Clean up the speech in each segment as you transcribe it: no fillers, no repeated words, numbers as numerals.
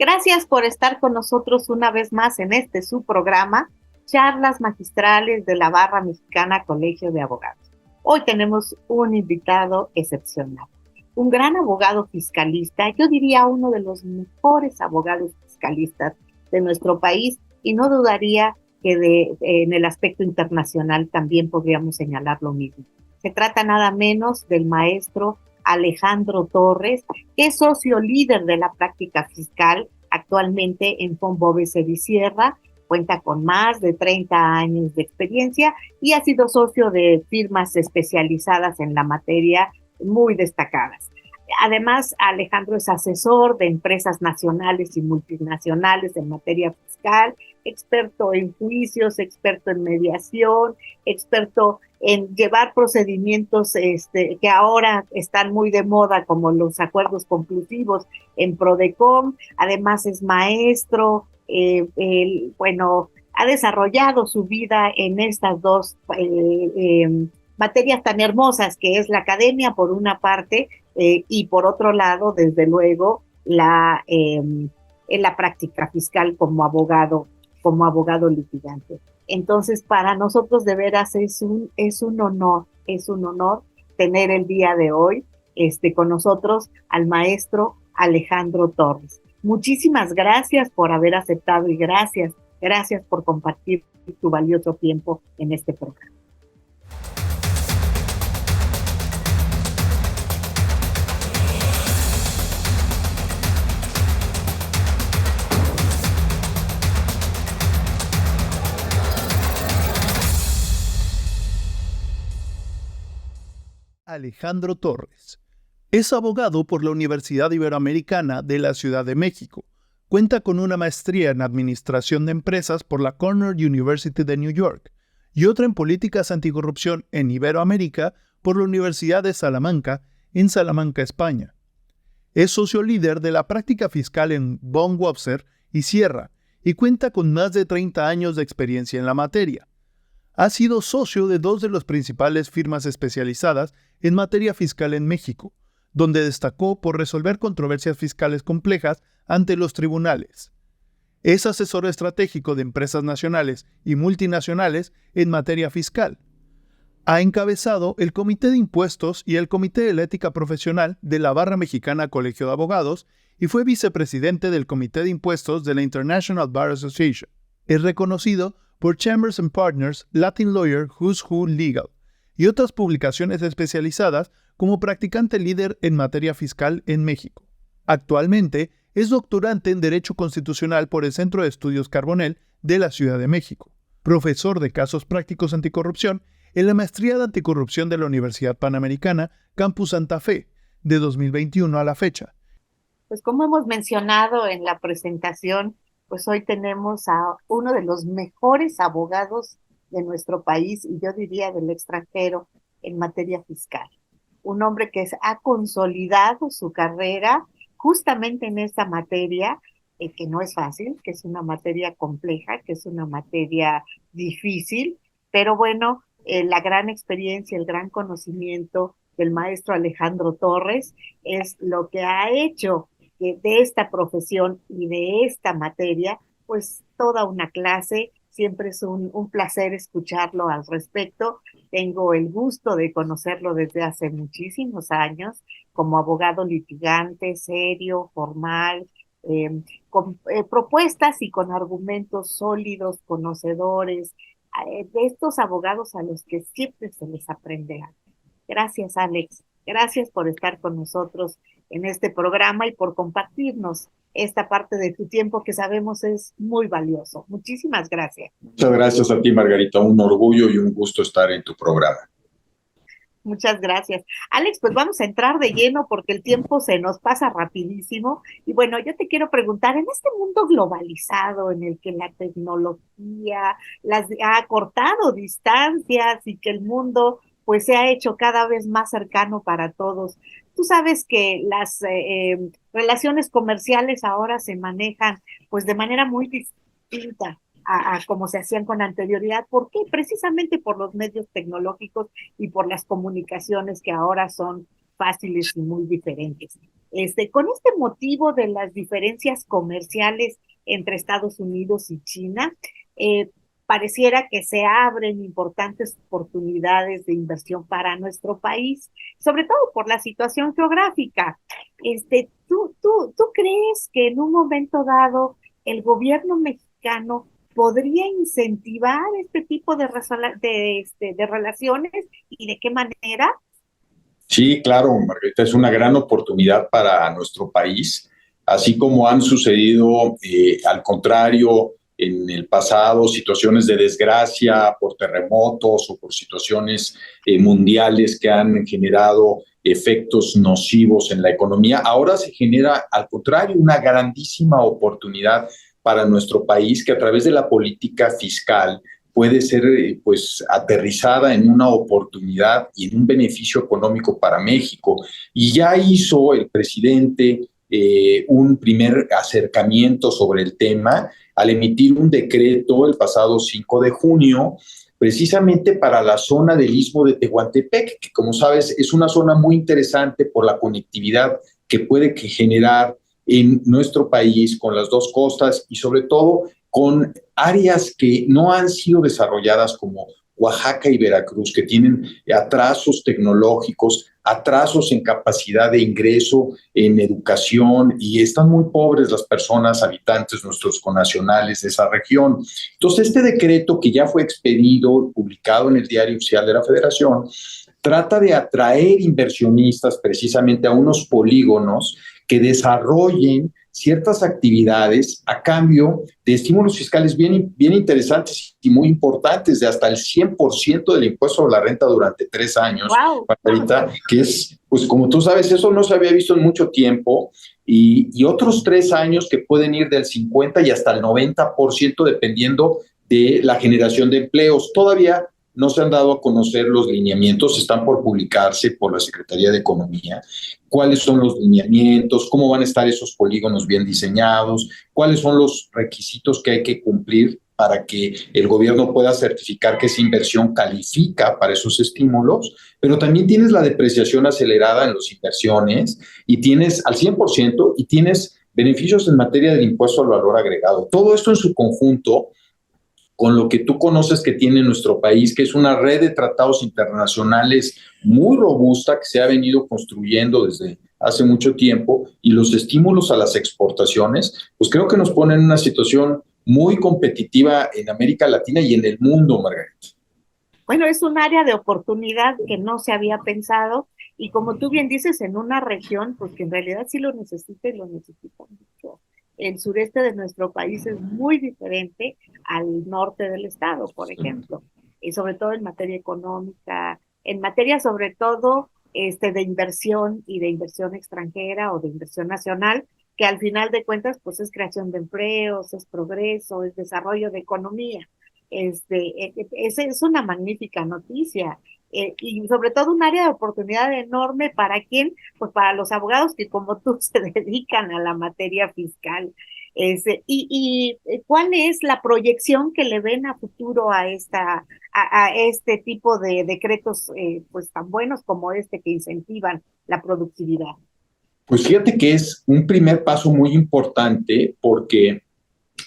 Gracias por estar con nosotros una vez más en este su programa, Charlas Magistrales de la Barra Mexicana Colegio de Abogados. Hoy tenemos un invitado excepcional, un gran abogado fiscalista, yo diría uno de los mejores abogados fiscalistas de nuestro país, y no dudaría que en el aspecto internacional también podríamos señalar lo mismo. Se trata nada menos del maestro Alejandro Torres, que es socio líder de la práctica fiscal actualmente en Fonboves Sierra. Cuenta con más de 30 años de experiencia y ha sido socio de firmas especializadas en la materia muy destacadas. Además, Alejandro es asesor de empresas nacionales y multinacionales en materia fiscal, experto en juicios, experto en mediación, experto en llevar procedimientos que ahora están muy de moda, como los acuerdos conclusivos en Prodecom. Además es maestro, ha desarrollado su vida en estas dos materias tan hermosas que es la academia por una parte, y por otro lado, desde luego, en la práctica fiscal como abogado litigante. Entonces, para nosotros de veras es un honor tener el día de hoy con nosotros al maestro Alejandro Torres. Muchísimas gracias por haber aceptado y gracias por compartir tu valioso tiempo en este programa. Alejandro Torres. Es abogado por la Universidad Iberoamericana de la Ciudad de México. Cuenta con una maestría en Administración de Empresas por la Cornell University de New York y otra en Políticas Anticorrupción en Iberoamérica por la Universidad de Salamanca, en Salamanca, España. Es socio líder de la práctica fiscal en Von Wobser y Sierra y cuenta con más de 30 años de experiencia en la materia. Ha sido socio de dos de las principales firmas especializadas en materia fiscal en México, donde destacó por resolver controversias fiscales complejas ante los tribunales. Es asesor estratégico de empresas nacionales y multinacionales en materia fiscal. Ha encabezado el Comité de Impuestos y el Comité de la Ética Profesional de la Barra Mexicana Colegio de Abogados y fue vicepresidente del Comité de Impuestos de la International Bar Association. Es reconocido por Chambers and Partners, Latin Lawyer, Who's Who Legal y otras publicaciones especializadas como practicante líder en materia fiscal en México. Actualmente es doctorante en Derecho Constitucional por el Centro de Estudios Carbonell de la Ciudad de México, profesor de Casos Prácticos Anticorrupción en la Maestría de Anticorrupción de la Universidad Panamericana, Campus Santa Fe, de 2021 a la fecha. Pues como hemos mencionado en la presentación, pues hoy tenemos a uno de los mejores abogados de nuestro país y yo diría del extranjero en materia fiscal. Un hombre que ha consolidado su carrera justamente en esta materia, que no es fácil, que es una materia compleja, que es una materia difícil, pero bueno, la gran experiencia, el gran conocimiento del maestro Alejandro Torres es lo que ha hecho de esta profesión y de esta materia, pues toda una clase. Siempre es un placer escucharlo al respecto. Tengo el gusto de conocerlo desde hace muchísimos años como abogado litigante, serio, formal, con propuestas y con argumentos sólidos, conocedores, de estos abogados a los que siempre se les aprende algo. Gracias, Alex. Gracias por estar con nosotros en este programa y por compartirnos esta parte de tu tiempo que sabemos es muy valioso. Muchísimas gracias. Muchas gracias a ti, Margarita. Un orgullo y un gusto estar en tu programa. Muchas gracias. Alex, pues vamos a entrar de lleno porque el tiempo se nos pasa rapidísimo. Y bueno, yo te quiero preguntar, en este mundo globalizado en el que la tecnología ha acortado distancias y que el mundo pues se ha hecho cada vez más cercano para todos, tú sabes que las relaciones comerciales ahora se manejan pues de manera muy distinta a como se hacían con anterioridad. ¿Por qué? Precisamente por los medios tecnológicos y por las comunicaciones que ahora son fáciles y muy diferentes. Con este motivo de las diferencias comerciales entre Estados Unidos y China, eh, pareciera que se abren importantes oportunidades de inversión para nuestro país, sobre todo por la situación geográfica. ¿Tú crees que en un momento dado el gobierno mexicano podría incentivar este tipo de relaciones y de qué manera? Sí, claro, Margarita, es una gran oportunidad para nuestro país, así como han sucedido, al contrario, en el pasado, situaciones de desgracia por terremotos o por situaciones mundiales que han generado efectos nocivos en la economía. Ahora se genera, al contrario, una grandísima oportunidad para nuestro país que a través de la política fiscal puede ser pues aterrizada en una oportunidad y en un beneficio económico para México. Y ya hizo el presidente un primer acercamiento sobre el tema al emitir un decreto el pasado 5 de junio, precisamente para la zona del Istmo de Tehuantepec, que como sabes es una zona muy interesante por la conectividad que puede generar en nuestro país con las dos costas y sobre todo con áreas que no han sido desarrolladas como Oaxaca y Veracruz, que tienen atrasos tecnológicos, atrasos en capacidad de ingreso, en educación, y están muy pobres las personas, habitantes, nuestros connacionales de esa región. Entonces, este decreto que ya fue expedido, publicado en el Diario Oficial de la Federación, trata de atraer inversionistas precisamente a unos polígonos que desarrollen ciertas actividades a cambio de estímulos fiscales bien interesantes y muy importantes, de hasta el 100% del impuesto a la renta durante 3 años, ¡Wow! Margarita, que es, pues como tú sabes, eso no se había visto en mucho tiempo, y otros 3 años que pueden ir del 50 y hasta el 90% dependiendo de la generación de empleos. Todavía no se han dado a conocer los lineamientos, están por publicarse por la Secretaría de Economía. ¿Cuáles son los lineamientos? ¿Cómo van a estar esos polígonos bien diseñados? ¿Cuáles son los requisitos que hay que cumplir para que el gobierno pueda certificar que esa inversión califica para esos estímulos? Pero también tienes la depreciación acelerada en las inversiones y tienes al 100% y tienes beneficios en materia del impuesto al valor agregado. Todo esto en su conjunto con lo que tú conoces que tiene nuestro país, que es una red de tratados internacionales muy robusta que se ha venido construyendo desde hace mucho tiempo, y los estímulos a las exportaciones, pues creo que nos ponen en una situación muy competitiva en América Latina y en el mundo, Margarita. Bueno, es un área de oportunidad que no se había pensado y como tú bien dices, en una región, pues que en realidad sí lo necesita y lo necesita mucho. El sureste de nuestro país es muy diferente al norte del estado, por ejemplo, y sobre todo en materia económica, en materia sobre todo de inversión y de inversión extranjera o de inversión nacional, que al final de cuentas pues es creación de empleos, es progreso, es desarrollo de economía. Esa es una magnífica noticia. Y sobre todo un área de oportunidad enorme para quién, pues para los abogados que como tú se dedican a la materia fiscal. ¿Cuál es la proyección que le ven a futuro a este tipo de decretos pues tan buenos como este que incentivan la productividad? Pues fíjate que es un primer paso muy importante porque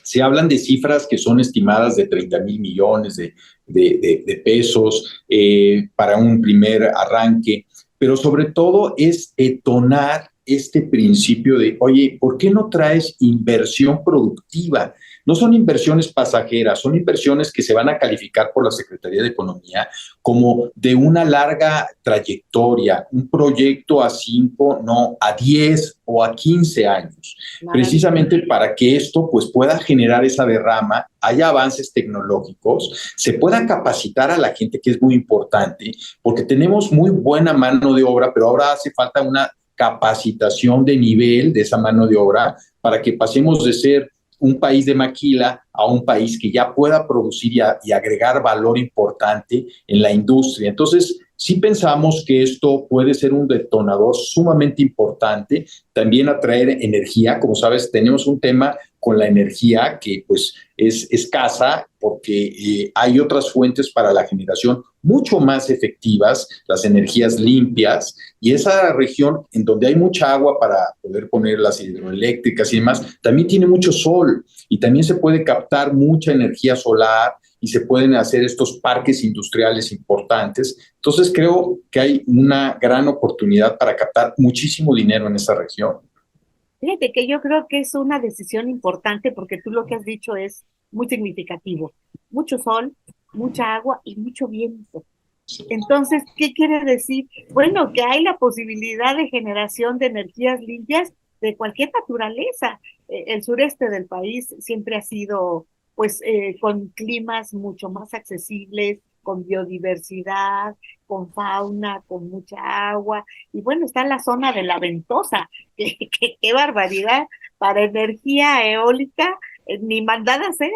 se hablan de cifras que son estimadas de 30,000 millones de pesos para un primer arranque, pero sobre todo es detonar este principio de, oye, ¿por qué no traes inversión productiva? No son inversiones pasajeras, son inversiones que se van a calificar por la Secretaría de Economía como de una larga trayectoria, un proyecto a 5, no, a 10 o a 15 años, precisamente para que esto pues pueda generar esa derrama, haya avances tecnológicos, se pueda capacitar a la gente, que es muy importante, porque tenemos muy buena mano de obra, pero ahora hace falta una capacitación de nivel de esa mano de obra para que pasemos de ser un país de maquila a un país que ya pueda producir y agregar valor importante en la industria. Entonces, sí pensamos que esto puede ser un detonador sumamente importante, también atraer energía. Como sabes, tenemos un tema con la energía que pues es escasa porque hay otras fuentes para la generación mucho más efectivas, las energías limpias, y esa región en donde hay mucha agua para poder poner las hidroeléctricas y demás, también tiene mucho sol y también se puede captar mucha energía solar y se pueden hacer estos parques industriales importantes. Entonces creo que hay una gran oportunidad para captar muchísimo dinero en esa región. Fíjate que yo creo que es una decisión importante porque tú lo que has dicho es muy significativo. Mucho sol, mucha agua y mucho viento. Entonces, ¿qué quiere decir? Bueno, que hay la posibilidad de generación de energías limpias de cualquier naturaleza. El sureste del país siempre ha sido, pues, con climas mucho más accesibles, con biodiversidad, con fauna, con mucha agua. Y bueno, está la zona de la Ventosa, qué barbaridad, para energía eólica, ni mandada a hacer,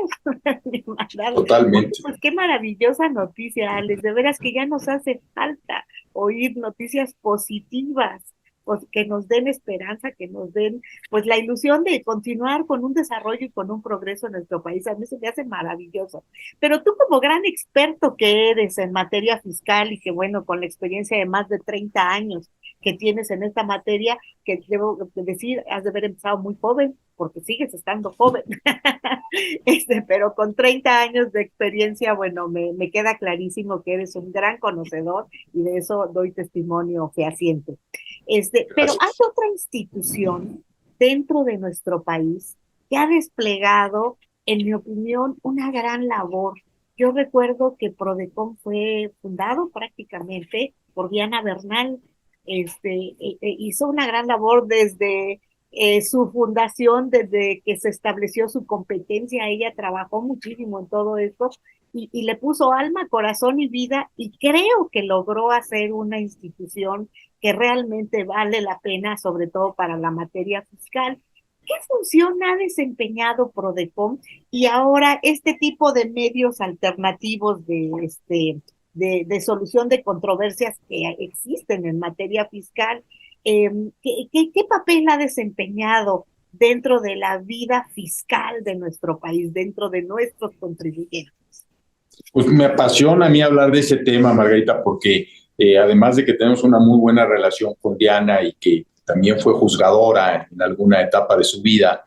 ni mandada. Oye, Totalmente. pues qué maravillosa noticia, Alex, de veras que ya nos hace falta oír noticias positivas, pues, que nos den esperanza, que nos den pues la ilusión de continuar con un desarrollo y con un progreso en nuestro país. A mí se me hace maravilloso. Pero tú como gran experto que eres en materia fiscal y que bueno, con la experiencia de más de 30 años que tienes en esta materia, que debo decir, has de haber empezado muy joven, porque sigues estando joven, pero con 30 años de experiencia, bueno, me queda clarísimo que eres un gran conocedor y de eso doy testimonio fehaciente. Pero hay Gracias. otra institución dentro de nuestro país que ha desplegado, en mi opinión, una gran labor. Yo recuerdo que Prodecon fue fundado prácticamente por Diana Bernal. Hizo una gran labor desde su fundación, desde que se estableció su competencia. Ella trabajó muchísimo en todo esto y le puso alma, corazón y vida, y creo que logró hacer una institución que realmente vale la pena, sobre todo para la materia fiscal. ¿Qué función ha desempeñado Prodecon y ahora este tipo de medios alternativos de solución de controversias que existen en materia fiscal? ¿Qué papel ha desempeñado dentro de la vida fiscal de nuestro país, dentro de nuestros contribuyentes? Pues me apasiona a mí hablar de ese tema, Margarita, porque además de que tenemos una muy buena relación con Diana y que también fue juzgadora en alguna etapa de su vida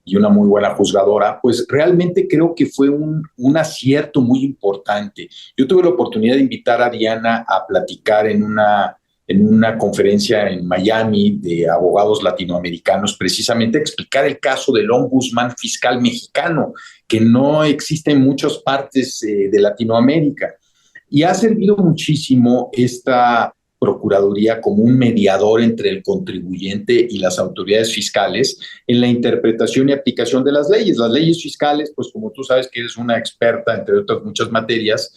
y una muy buena juzgadora, pues realmente creo que fue un acierto muy importante. Yo tuve la oportunidad de invitar a Diana a platicar en una conferencia en Miami de abogados latinoamericanos, precisamente a explicar el caso del ombudsman fiscal mexicano, que no existe en muchas partes de Latinoamérica. Y ha servido muchísimo esta Procuraduría como un mediador entre el contribuyente y las autoridades fiscales en la interpretación y aplicación de las leyes. Las leyes fiscales, pues como tú sabes que eres una experta, entre otras muchas materias,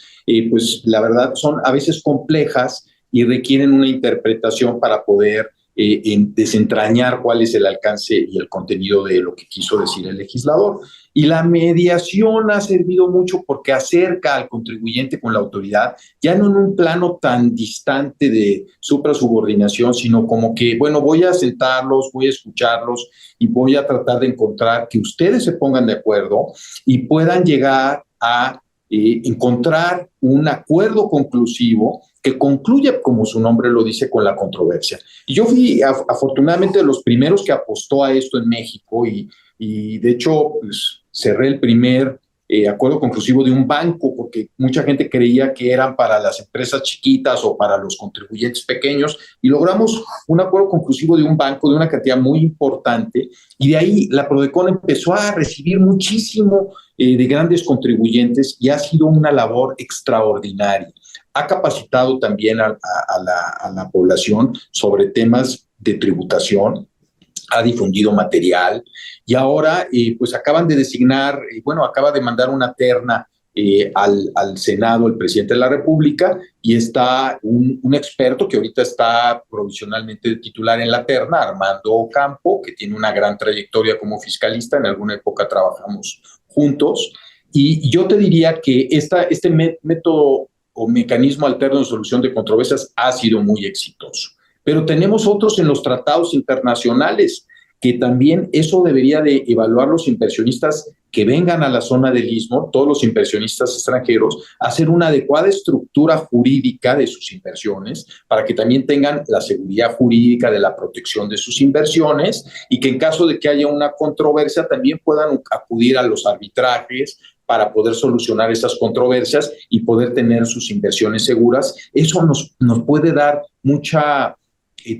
pues la verdad son a veces complejas y requieren una interpretación para poder desentrañar cuál es el alcance y el contenido de lo que quiso decir el legislador. Y la mediación ha servido mucho porque acerca al contribuyente con la autoridad, ya no en un plano tan distante de suprasubordinación, sino como que, bueno, voy a sentarlos, voy a escucharlos y voy a tratar de encontrar que ustedes se pongan de acuerdo y puedan llegar a encontrar un acuerdo conclusivo que concluya, como su nombre lo dice, con la controversia. Y yo fui afortunadamente de los primeros que apostó a esto en México y de hecho pues, cerré el primer acuerdo conclusivo de un banco porque mucha gente creía que eran para las empresas chiquitas o para los contribuyentes pequeños y logramos un acuerdo conclusivo de un banco de una cantidad muy importante y de ahí la Prodecon empezó a recibir muchísimo de grandes contribuyentes y ha sido una labor extraordinaria. Ha capacitado también a la población sobre temas de tributación, ha difundido material y ahora pues acaban de designar, bueno, acaba de mandar una terna al Senado el presidente de la República y está un experto que ahorita está provisionalmente titular en la terna, Armando Ocampo, que tiene una gran trayectoria como fiscalista, en alguna época trabajamos juntos y yo te diría que este método o mecanismo alterno de solución de controversias ha sido muy exitoso. Pero tenemos otros en los tratados internacionales, que también eso debería de evaluar los inversionistas que vengan a la zona del Istmo, todos los inversionistas extranjeros, hacer una adecuada estructura jurídica de sus inversiones para que también tengan la seguridad jurídica de la protección de sus inversiones y que en caso de que haya una controversia también puedan acudir a los arbitrajes para poder solucionar esas controversias y poder tener sus inversiones seguras. Eso nos puede dar mucha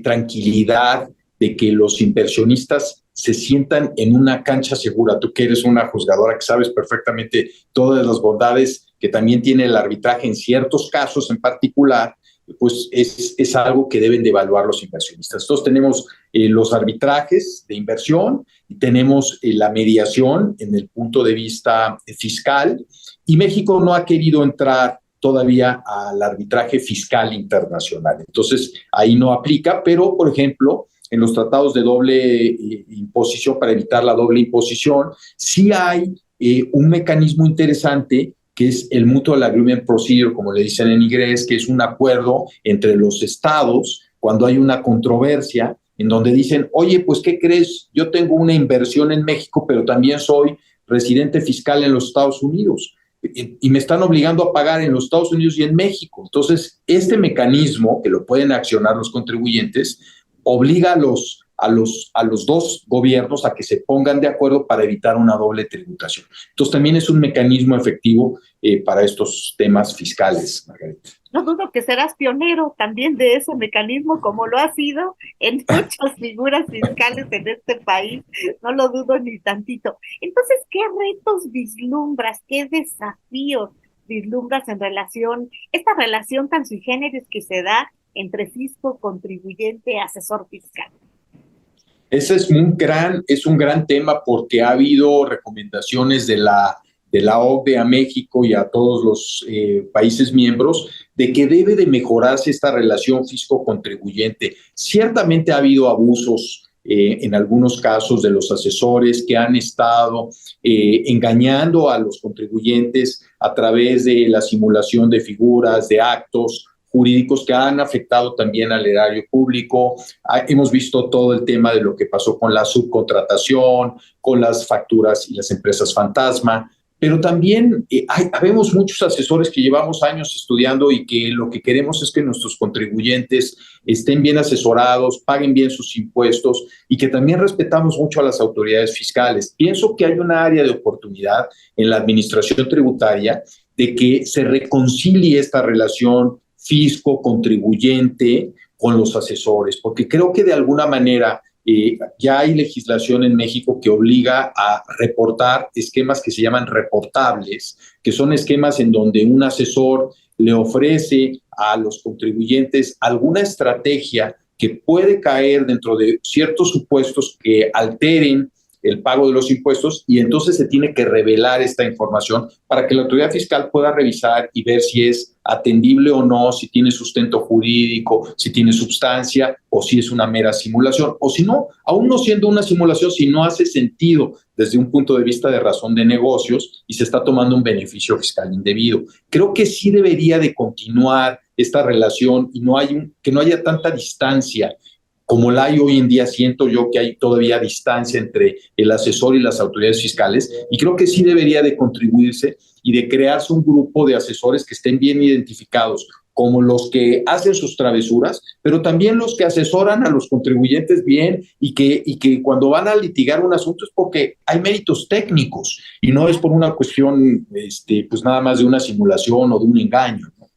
tranquilidad de que los inversionistas se sientan en una cancha segura. Tú que eres una juzgadora que sabes perfectamente todas las bondades que también tiene el arbitraje en ciertos casos en particular, pues es algo que deben de evaluar los inversionistas. Entonces tenemos los arbitrajes de inversión y tenemos la mediación en el punto de vista fiscal, y México no ha querido entrar todavía al arbitraje fiscal internacional. Entonces, ahí no aplica, pero, por ejemplo, en los tratados de doble imposición, para evitar la doble imposición, sí hay un mecanismo interesante que es el Mutual Agreement Procedure, como le dicen en inglés, que es un acuerdo entre los estados cuando hay una controversia en donde dicen, oye, pues, ¿qué crees? Yo tengo una inversión en México, pero también soy residente fiscal en los Estados Unidos y me están obligando a pagar en los Estados Unidos y en México. Entonces, este mecanismo, que lo pueden accionar los contribuyentes, obliga a los dos gobiernos a que se pongan de acuerdo para evitar una doble tributación. Entonces, también es un mecanismo efectivo para estos temas fiscales, Margarita. No dudo que serás pionero también de ese mecanismo, como lo has sido en muchas figuras fiscales en este país, no lo dudo ni tantito. Entonces, ¿qué retos vislumbras, qué desafíos vislumbras en esta relación tan sui generis que se da entre fisco, contribuyente, asesor fiscal? Ese es un gran tema porque ha habido recomendaciones de la OCDE a México y a todos los países miembros de que debe de mejorarse esta relación fisco-contribuyente. Ciertamente ha habido abusos en algunos casos de los asesores que han estado engañando a los contribuyentes a través de la simulación de figuras, de actos jurídicos que han afectado también al erario público. Hemos visto todo el tema de lo que pasó con la subcontratación, con las facturas y las empresas fantasma, pero también habemos muchos asesores que llevamos años estudiando y que lo que queremos es que nuestros contribuyentes estén bien asesorados, paguen bien sus impuestos y que también respetamos mucho a las autoridades fiscales. Pienso que hay una área de oportunidad en la administración tributaria de que se reconcilie esta relación fisco-contribuyente con los asesores, porque creo que de alguna manera ya hay legislación en México que obliga a reportar esquemas que se llaman reportables, que son esquemas en donde un asesor le ofrece a los contribuyentes alguna estrategia que puede caer dentro de ciertos supuestos que alteren el pago de los impuestos, y entonces se tiene que revelar esta información para que la autoridad fiscal pueda revisar y ver si es atendible o no, si tiene sustento jurídico, si tiene substancia o si es una mera simulación, o si no, aún no siendo una simulación, si no hace sentido desde un punto de vista de razón de negocios y se está tomando un beneficio fiscal indebido. Creo que sí debería de continuar esta relación y que no haya tanta distancia como la hay hoy en día. Siento yo que hay todavía distancia entre el asesor y las autoridades fiscales, y creo que sí debería de contribuirse y de crearse un grupo de asesores que estén bien identificados, como los que hacen sus travesuras, pero también los que asesoran a los contribuyentes bien y que cuando van a litigar un asunto es porque hay méritos técnicos y no es por una cuestión pues nada más de una simulación o de un engaño, ¿no?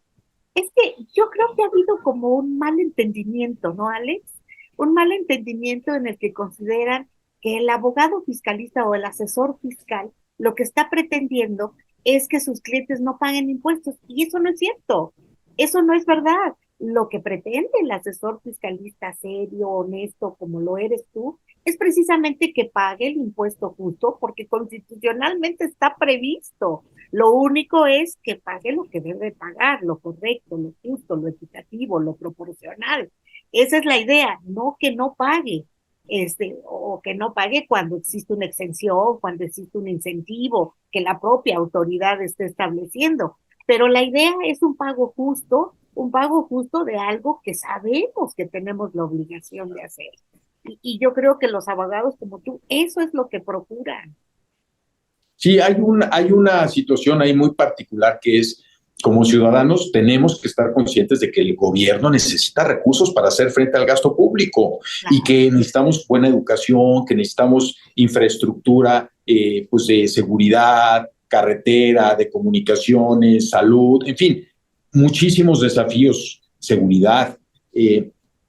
Es que yo creo que ha habido como un mal entendimiento, ¿no, Alex? Un mal entendimiento en el que consideran que el abogado fiscalista o el asesor fiscal lo que está pretendiendo es que sus clientes no paguen impuestos, y eso no es cierto, eso no es verdad. Lo que pretende el asesor fiscalista serio, honesto, como lo eres tú, es precisamente que pague el impuesto justo, porque constitucionalmente está previsto. Lo único es que pague lo que debe pagar, lo correcto, lo justo, lo equitativo, lo proporcional. Esa es la idea, no que no pague, o que no pague cuando existe una exención, cuando existe un incentivo que la propia autoridad esté estableciendo. pero la idea es un pago justo de algo que sabemos que tenemos la obligación de hacer. Y yo creo que los abogados como tú, eso es lo que procuran. Sí, hay una situación ahí muy particular que es, como ciudadanos tenemos que estar conscientes de que el gobierno necesita recursos para hacer frente al gasto público y Claro. que necesitamos buena educación, que necesitamos infraestructura pues de seguridad, carretera, de comunicaciones, salud, en fin, muchísimos desafíos, seguridad,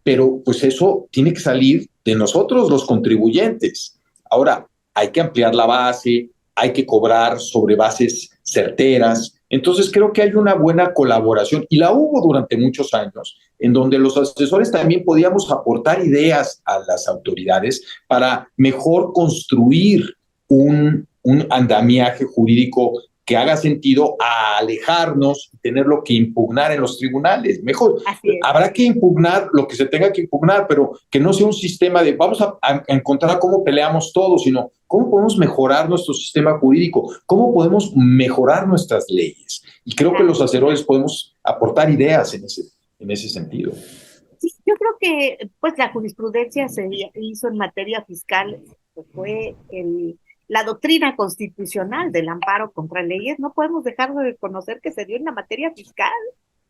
pero pues eso tiene que salir de nosotros, los contribuyentes. Ahora, hay que ampliar la base, hay que cobrar sobre bases certeras. Entonces creo que hay una buena colaboración y la hubo durante muchos años, en donde los asesores también podíamos aportar ideas a las autoridades para mejor construir un andamiaje jurídico que haga sentido a alejarnos y tenerlo que impugnar en los tribunales. Mejor, Así es. habrá que impugnar lo que se tenga que impugnar, pero que no sea un sistema de vamos a encontrar cómo peleamos todos, sino cómo podemos mejorar nuestro sistema jurídico, cómo podemos mejorar nuestras leyes. Y creo que los asesores podemos aportar ideas en ese sentido. Sí, yo creo que pues la jurisprudencia se hizo en materia fiscal, pues, fue la doctrina constitucional del amparo contra leyes. No podemos dejar de reconocer que se dio en la materia fiscal.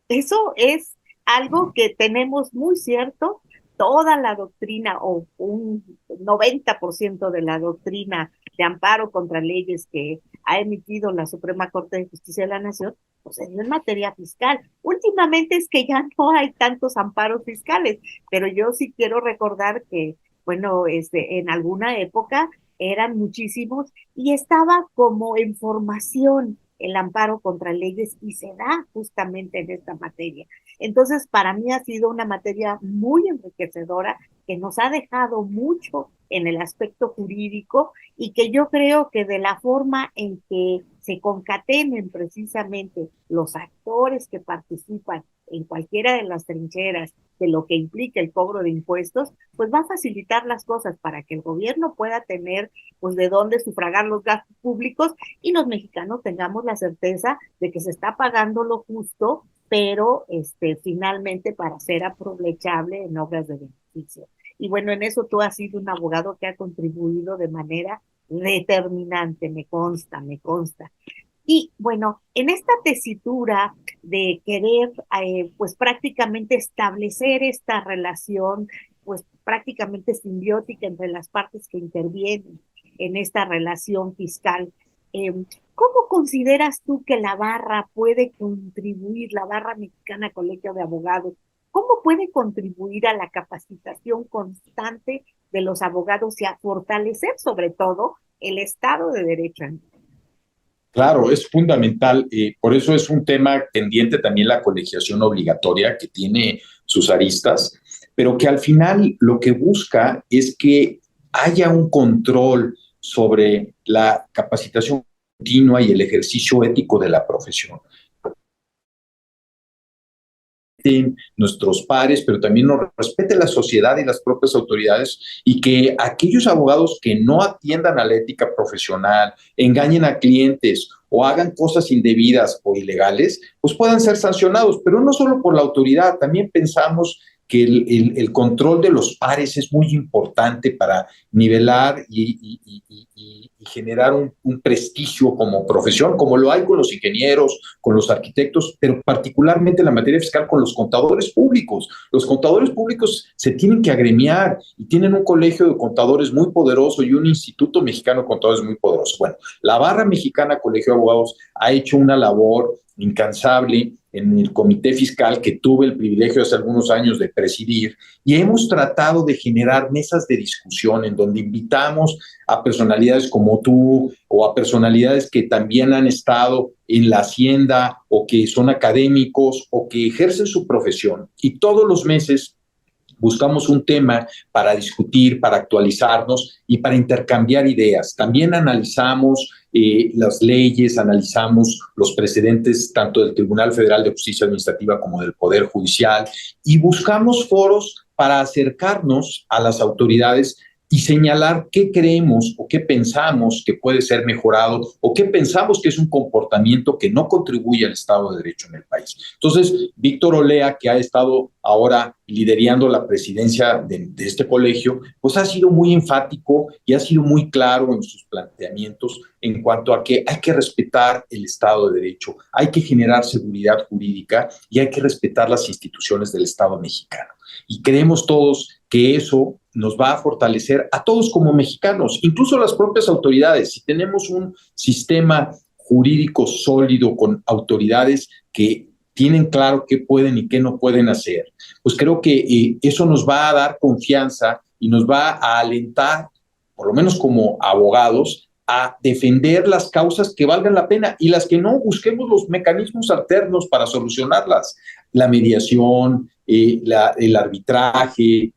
Eso es algo que tenemos muy cierto. Toda la doctrina o un 90% de la doctrina de amparo contra leyes que ha emitido la Suprema Corte de Justicia de la Nación, pues se dio en materia fiscal. Últimamente es que ya no hay tantos amparos fiscales, pero yo sí quiero recordar que, bueno, en alguna época eran muchísimos y estaba como en formación el amparo contra leyes y se da justamente en esta materia. Entonces, para mí ha sido una materia muy enriquecedora que nos ha dejado mucho en el aspecto jurídico y que yo creo que de la forma en que se concatenen precisamente los actores que participan en cualquiera de las trincheras de lo que implica el cobro de impuestos, pues va a facilitar las cosas para que el gobierno pueda tener pues de dónde sufragar los gastos públicos y los mexicanos tengamos la certeza de que se está pagando lo justo, pero finalmente para ser aprovechable en obras de beneficio. Y bueno, en eso tú has sido un abogado que ha contribuido de manera determinante, me consta, me consta. Y bueno, en esta tesitura de querer, pues prácticamente establecer esta relación, pues prácticamente simbiótica entre las partes que intervienen en esta relación fiscal, eh, ¿cómo consideras tú que la barra puede contribuir, la barra mexicana Colegio de Abogados, cómo puede contribuir a la capacitación constante de los abogados y a fortalecer sobre todo el Estado de Derecho? Claro, es fundamental. Por eso es un tema pendiente también la colegiación obligatoria, que tiene sus aristas, pero que al final lo que busca es que haya un control sobre la capacitación continua y el ejercicio ético de la profesión. Nuestros pares, pero también nos respete la sociedad y las propias autoridades, y que aquellos abogados que no atiendan a la ética profesional, engañen a clientes o hagan cosas indebidas o ilegales, pues puedan ser sancionados, pero no solo por la autoridad. También pensamos que el control de los pares es muy importante para nivelar y generar un prestigio como profesión, como lo hay con los ingenieros, con los arquitectos, pero particularmente en la materia fiscal con los contadores públicos. Los contadores públicos se tienen que agremiar y tienen un colegio de contadores muy poderoso y un instituto mexicano de contadores muy poderoso. Bueno, la barra mexicana Colegio de Abogados ha hecho una labor incansable en el comité fiscal que tuve el privilegio hace algunos años de presidir, y hemos tratado de generar mesas de discusión en donde invitamos a personalidades como tú o a personalidades que también han estado en la hacienda o que son académicos o que ejercen su profesión, y todos los meses buscamos un tema para discutir, para actualizarnos y para intercambiar ideas. También analizamos las leyes, analizamos los precedentes tanto del Tribunal Federal de Justicia Administrativa como del Poder Judicial, y buscamos foros para acercarnos a las autoridades y señalar qué creemos o qué pensamos que puede ser mejorado o qué pensamos que es un comportamiento que no contribuye al Estado de Derecho en el país. Entonces, Víctor Olea, que ha estado ahora liderando la presidencia de este colegio, pues ha sido muy enfático y ha sido muy claro en sus planteamientos en cuanto a que hay que respetar el Estado de Derecho, hay que generar seguridad jurídica y hay que respetar las instituciones del Estado mexicano. Y creemos todos que eso nos va a fortalecer a todos como mexicanos, incluso las propias autoridades. Si tenemos un sistema jurídico sólido con autoridades que tienen claro qué pueden y qué no pueden hacer, pues creo que eso nos va a dar confianza y nos va a alentar, por lo menos como abogados, a defender las causas que valgan la pena y las que no, busquemos los mecanismos alternos para solucionarlas. La mediación, el arbitraje,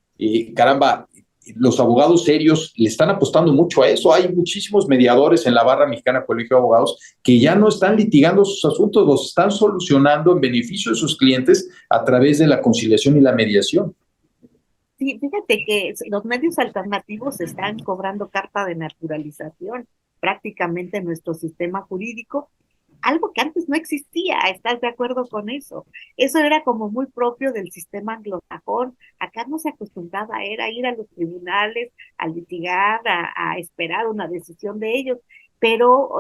caramba, los abogados serios le están apostando mucho a eso. Hay muchísimos mediadores en la barra mexicana Colegio de Abogados que ya no están litigando sus asuntos, los están solucionando en beneficio de sus clientes a través de la conciliación y la mediación. Sí, fíjate que los medios alternativos están cobrando carta de naturalización prácticamente en nuestro sistema jurídico, algo que antes no existía. ¿Estás de acuerdo con eso? Eso era como muy propio del sistema anglosajón. Acá no se acostumbraba, era ir a los tribunales, a litigar, a esperar una decisión de ellos, pero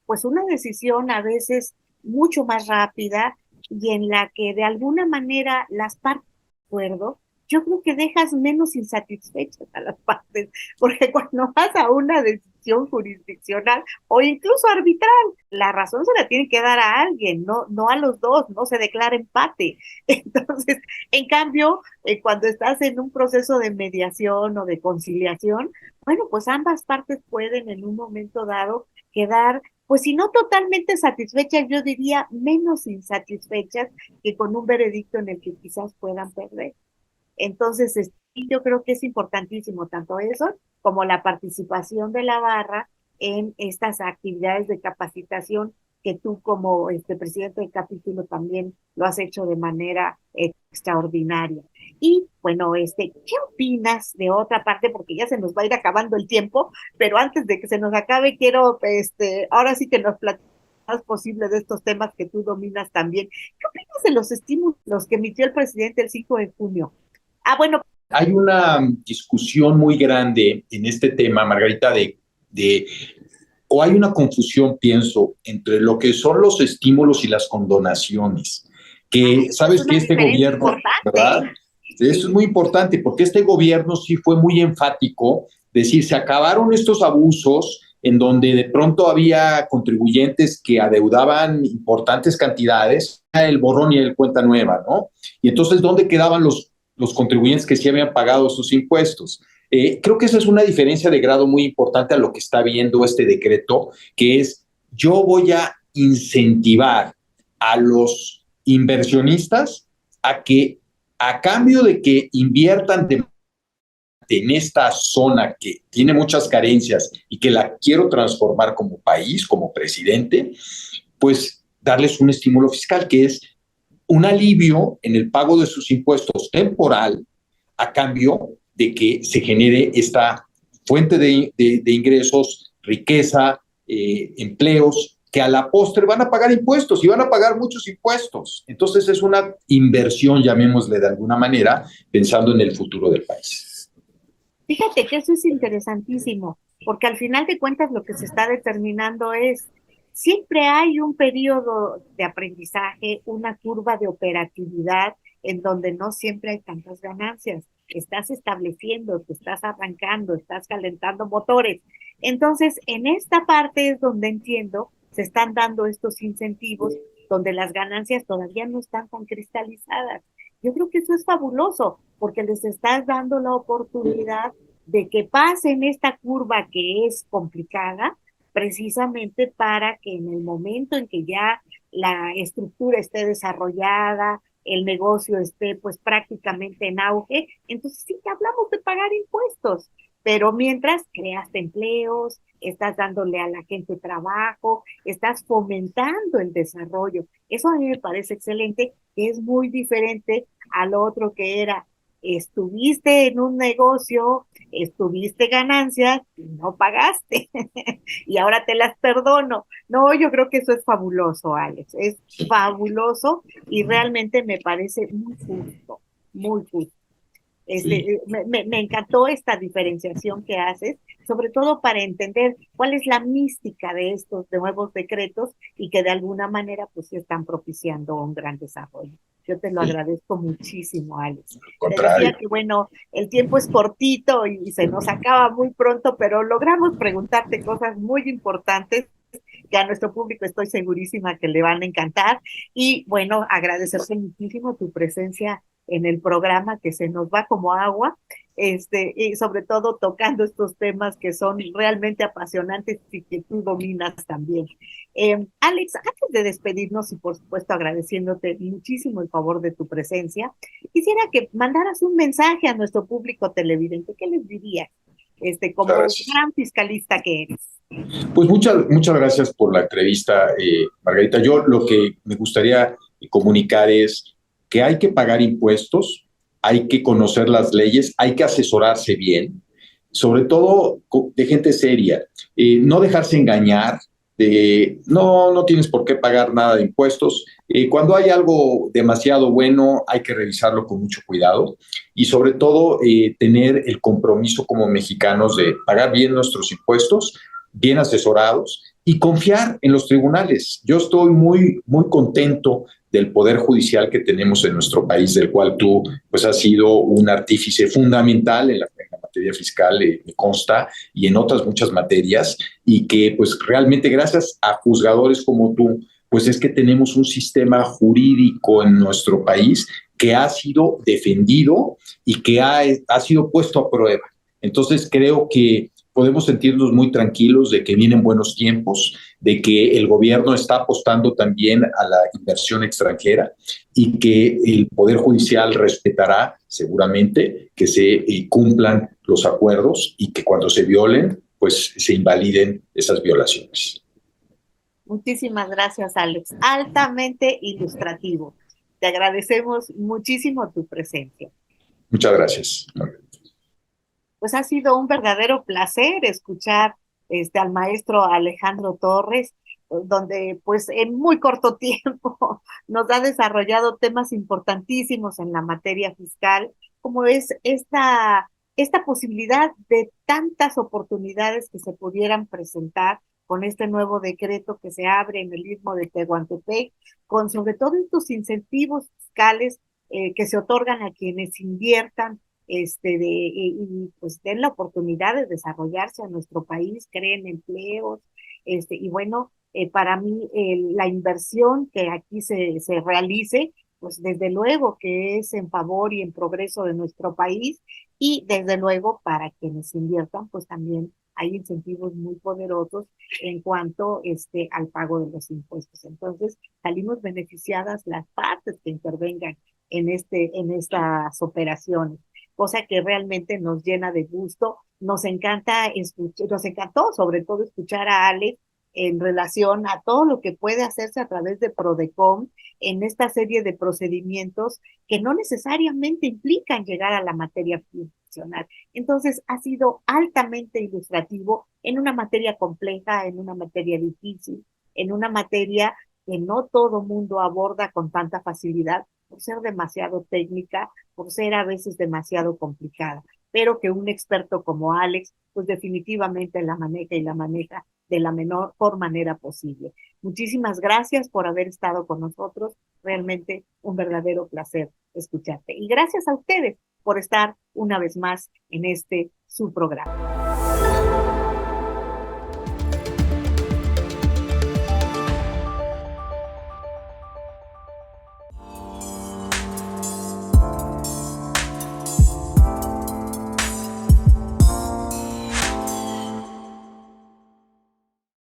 pues una decisión a veces mucho más rápida y en la que de alguna manera las partes de acuerdo, yo creo que dejas menos insatisfechas a las partes, porque cuando vas a una decisión jurisdiccional o incluso arbitral, la razón se la tiene que dar a alguien, no a los dos, no se declara empate. Entonces, en cambio, cuando estás en un proceso de mediación o de conciliación, bueno, pues ambas partes pueden en un momento dado quedar, pues si no totalmente satisfechas, yo diría menos insatisfechas que con un veredicto en el que quizás puedan perder. Entonces, yo creo que es importantísimo tanto eso como la participación de la barra en estas actividades de capacitación que tú como presidente del capítulo también lo has hecho de manera extraordinaria. Y bueno, ¿qué opinas de otra parte? Porque ya se nos va a ir acabando el tiempo, pero antes de que se nos acabe, quiero, ahora sí que nos platiques más posible de estos temas que tú dominas también. ¿Qué opinas de los estímulos que emitió el presidente el 5 de junio? Ah, bueno. Hay una discusión muy grande en este tema, Margarita, de o hay una confusión, pienso, entre lo que son los estímulos y las condonaciones. Que sabes que este gobierno, ¿verdad? Sí. Eso es muy importante porque este gobierno sí fue muy enfático, decir, se acabaron estos abusos en donde de pronto había contribuyentes que adeudaban importantes cantidades, el borrón y el cuenta nueva, ¿no? Y entonces, ¿dónde quedaban los contribuyentes que sí habían pagado sus impuestos? Creo que esa es una diferencia de grado muy importante a lo que está viendo este decreto, que es yo voy a incentivar a los inversionistas a que a cambio de que inviertan en esta zona que tiene muchas carencias y que la quiero transformar como país, como presidente, pues darles un estímulo fiscal que es un alivio en el pago de sus impuestos temporal a cambio de que se genere esta fuente de ingresos, riqueza, empleos, que a la postre van a pagar impuestos y van a pagar muchos impuestos. Entonces es una inversión, llamémosle de alguna manera, pensando en el futuro del país. Fíjate que eso es interesantísimo, porque al final de cuentas lo que se está determinando es, siempre hay un periodo de aprendizaje, una curva de operatividad en donde no siempre hay tantas ganancias. Estás estableciendo, te estás arrancando, estás calentando motores. Entonces, en esta parte es donde entiendo, se están dando estos incentivos, donde las ganancias todavía no están tan cristalizadas. Yo creo que eso es fabuloso, porque les estás dando la oportunidad de que pasen esta curva que es complicada, precisamente para que en el momento en que ya la estructura esté desarrollada, el negocio esté pues prácticamente en auge, entonces sí que hablamos de pagar impuestos, pero mientras creaste empleos, estás dándole a la gente trabajo, estás fomentando el desarrollo. Eso a mí me parece excelente, que es muy diferente al otro que era estuviste en un negocio, estuviste ganancias y no pagaste y ahora te las perdono. No, yo creo que eso es fabuloso, Alex, es fabuloso y realmente me parece muy justo, muy justo. Sí. Me encantó esta diferenciación que haces, sobre todo para entender cuál es la mística de estos nuevos decretos y que de alguna manera pues sí están propiciando un gran desarrollo. Yo te lo Sí, agradezco muchísimo, Alex. al Te decía contrario. que bueno, el tiempo es cortito y se nos acaba muy pronto, pero logramos preguntarte cosas muy importantes que a nuestro público estoy segurísima que le van a encantar. Y bueno, agradecerte muchísimo tu presencia en el programa que se nos va como agua, y sobre todo tocando estos temas que son realmente apasionantes y que tú dominas también. Alex, antes de despedirnos y por supuesto agradeciéndote muchísimo el favor de tu presencia, quisiera que mandaras un mensaje a nuestro público televidente. ¿Qué les dirías? Muchas Como gracias. gran fiscalista que eres. Pues muchas gracias por la entrevista, Margarita. Yo lo que me gustaría comunicar es que hay que pagar impuestos, hay que conocer las leyes, hay que asesorarse bien, sobre todo de gente seria, no dejarse engañar, no tienes por qué pagar nada de impuestos. Cuando hay algo demasiado bueno, hay que revisarlo con mucho cuidado y sobre todo tener el compromiso como mexicanos de pagar bien nuestros impuestos, bien asesorados y confiar en los tribunales. Yo estoy muy contento del poder judicial que tenemos en nuestro país, del cual tú pues has sido un artífice fundamental en la materia fiscal, me consta, y en otras muchas materias, y que pues realmente gracias a juzgadores como tú, pues es que tenemos un sistema jurídico en nuestro país que ha sido defendido y que ha sido puesto a prueba. Entonces creo que podemos sentirnos muy tranquilos de que vienen buenos tiempos, de que el gobierno está apostando también a la inversión extranjera y que el Poder Judicial respetará seguramente que se cumplan los acuerdos y que cuando se violen, pues se invaliden esas violaciones. Muchísimas gracias, Alex. Altamente ilustrativo. Te agradecemos muchísimo tu presencia. Muchas gracias. Pues ha sido un verdadero placer escuchar al maestro Alejandro Torres, donde pues en muy corto tiempo nos ha desarrollado temas importantísimos en la materia fiscal, como es esta posibilidad de tantas oportunidades que se pudieran presentar con este nuevo decreto que se abre en el Istmo de Tehuantepec, con sobre todo estos incentivos fiscales que se otorgan a quienes inviertan y pues den la oportunidad de desarrollarse a nuestro país, creen empleos, y bueno, para mí la inversión que aquí se realice, pues desde luego que es en favor y en progreso de nuestro país y desde luego para quienes inviertan, pues también hay incentivos muy poderosos en cuanto al pago de los impuestos. Entonces, salimos beneficiadas las partes que intervengan en estas operaciones, cosa que realmente nos llena de gusto. Nos encanta escuchar, nos encantó sobre todo escuchar a Alex en relación a todo lo que puede hacerse a través de Prodecom en esta serie de procedimientos que no necesariamente implican llegar a la materia funcional. Entonces, ha sido altamente ilustrativo en una materia compleja, en una materia difícil, en una materia que no todo mundo aborda con tanta facilidad por ser demasiado técnica, por ser a veces demasiado complicada, pero que un experto como Alex, pues definitivamente la maneja y la maneja de la mejor manera posible. Muchísimas gracias por haber estado con nosotros, realmente un verdadero placer escucharte. Y gracias a ustedes por estar una vez más en su programa.